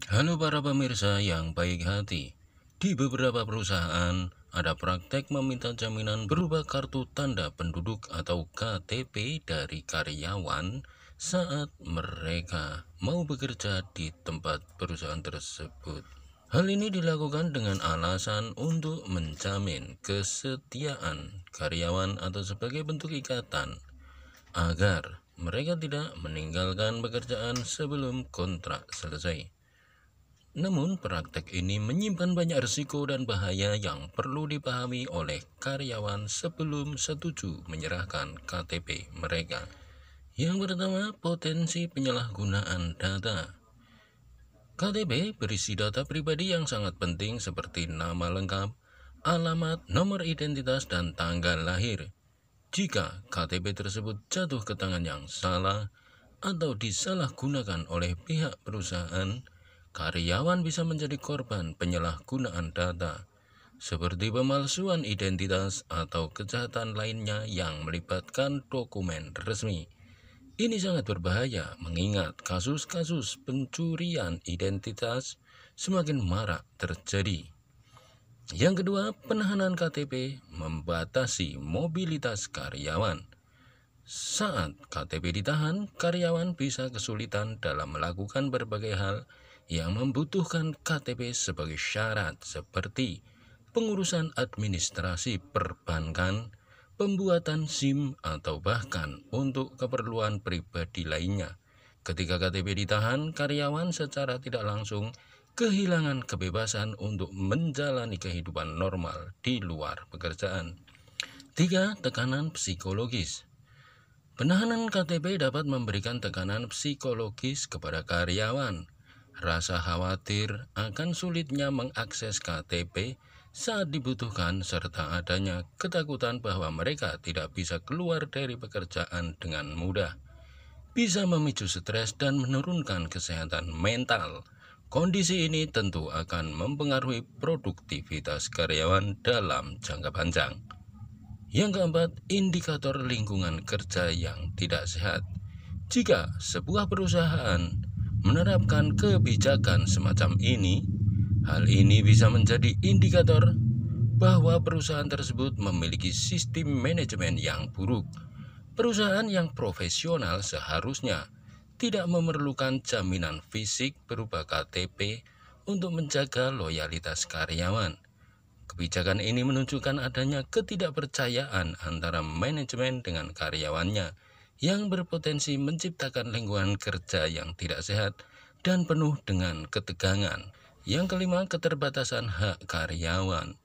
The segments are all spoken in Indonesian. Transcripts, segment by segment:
Halo para pemirsa yang baik hati. Di beberapa perusahaan, ada praktek meminta jaminan berupa kartu tanda penduduk atau KTP dari karyawan saat mereka mau bekerja di tempat perusahaan tersebut. Hal ini dilakukan dengan alasan untuk menjamin kesetiaan karyawan atau sebagai bentuk ikatan agar mereka tidak meninggalkan pekerjaan sebelum kontrak selesai. Namun, praktek ini menyimpan banyak risiko dan bahaya yang perlu dipahami oleh karyawan sebelum setuju menyerahkan KTP mereka. Yang pertama, potensi penyalahgunaan data. KTP berisi data pribadi yang sangat penting seperti nama lengkap, alamat, nomor identitas, dan tanggal lahir. Jika KTP tersebut jatuh ke tangan yang salah atau disalahgunakan oleh pihak perusahaan, karyawan bisa menjadi korban penyalahgunaan data, seperti pemalsuan identitas atau kejahatan lainnya yang melibatkan dokumen resmi. Ini sangat berbahaya mengingat kasus-kasus pencurian identitas semakin marak terjadi. Yang kedua, penahanan KTP membatasi mobilitas karyawan. Saat KTP ditahan, karyawan bisa kesulitan dalam melakukan berbagai hal yang membutuhkan KTP sebagai syarat seperti pengurusan administrasi perbankan, pembuatan SIM, atau bahkan untuk keperluan pribadi lainnya. Ketika KTP ditahan, karyawan secara tidak langsung kehilangan kebebasan untuk menjalani kehidupan normal di luar pekerjaan. 3. Tekanan psikologis. Penahanan KTP dapat memberikan tekanan psikologis kepada karyawan. Rasa khawatir akan sulitnya mengakses KTP saat dibutuhkan serta adanya ketakutan bahwa mereka tidak bisa keluar dari pekerjaan dengan mudah bisa memicu stres dan menurunkan kesehatan mental. Kondisi ini tentu akan mempengaruhi produktivitas karyawan dalam jangka panjang. Yang keempat, indikator lingkungan kerja yang tidak sehat. Jika sebuah perusahaan menerapkan kebijakan semacam ini, hal ini bisa menjadi indikator bahwa perusahaan tersebut memiliki sistem manajemen yang buruk. Perusahaan yang profesional seharusnya tidak memerlukan jaminan fisik berupa KTP untuk menjaga loyalitas karyawan. Kebijakan ini menunjukkan adanya ketidakpercayaan antara manajemen dengan karyawannya yang berpotensi menciptakan lingkungan kerja yang tidak sehat dan penuh dengan ketegangan. Yang kelima, keterbatasan hak karyawan.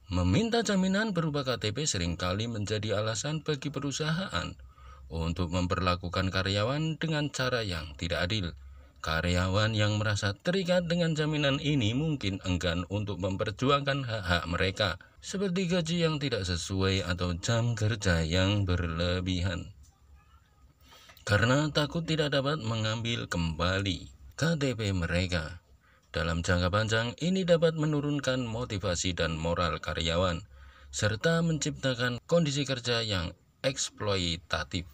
Meminta jaminan berupa KTP seringkali menjadi alasan bagi perusahaan untuk memperlakukan karyawan dengan cara yang tidak adil. Karyawan yang merasa terikat dengan jaminan ini mungkin enggan untuk memperjuangkan hak-hak mereka, seperti gaji yang tidak sesuai atau jam kerja yang berlebihan, karena takut tidak dapat mengambil kembali KTP mereka. Dalam jangka panjang, ini dapat menurunkan motivasi dan moral karyawan, serta menciptakan kondisi kerja yang eksploitatif.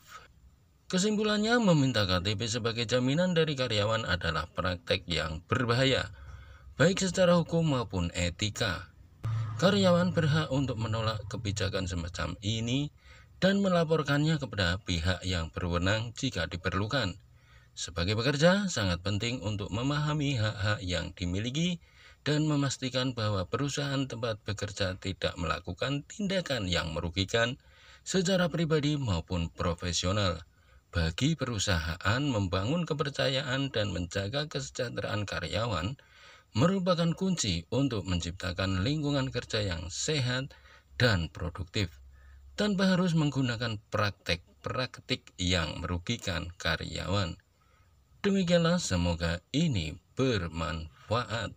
Kesimpulannya, meminta KTP sebagai jaminan dari karyawan adalah praktek yang berbahaya, baik secara hukum maupun etika. Karyawan berhak untuk menolak kebijakan semacam ini dan melaporkannya kepada pihak yang berwenang jika diperlukan. Sebagai pekerja, sangat penting untuk memahami hak-hak yang dimiliki dan memastikan bahwa perusahaan tempat bekerja tidak melakukan tindakan yang merugikan secara pribadi maupun profesional. Bagi perusahaan, membangun kepercayaan dan menjaga kesejahteraan karyawan merupakan kunci untuk menciptakan lingkungan kerja yang sehat dan produktif, tanpa harus menggunakan praktek-praktik yang merugikan karyawan. Demikianlah, semoga ini bermanfaat.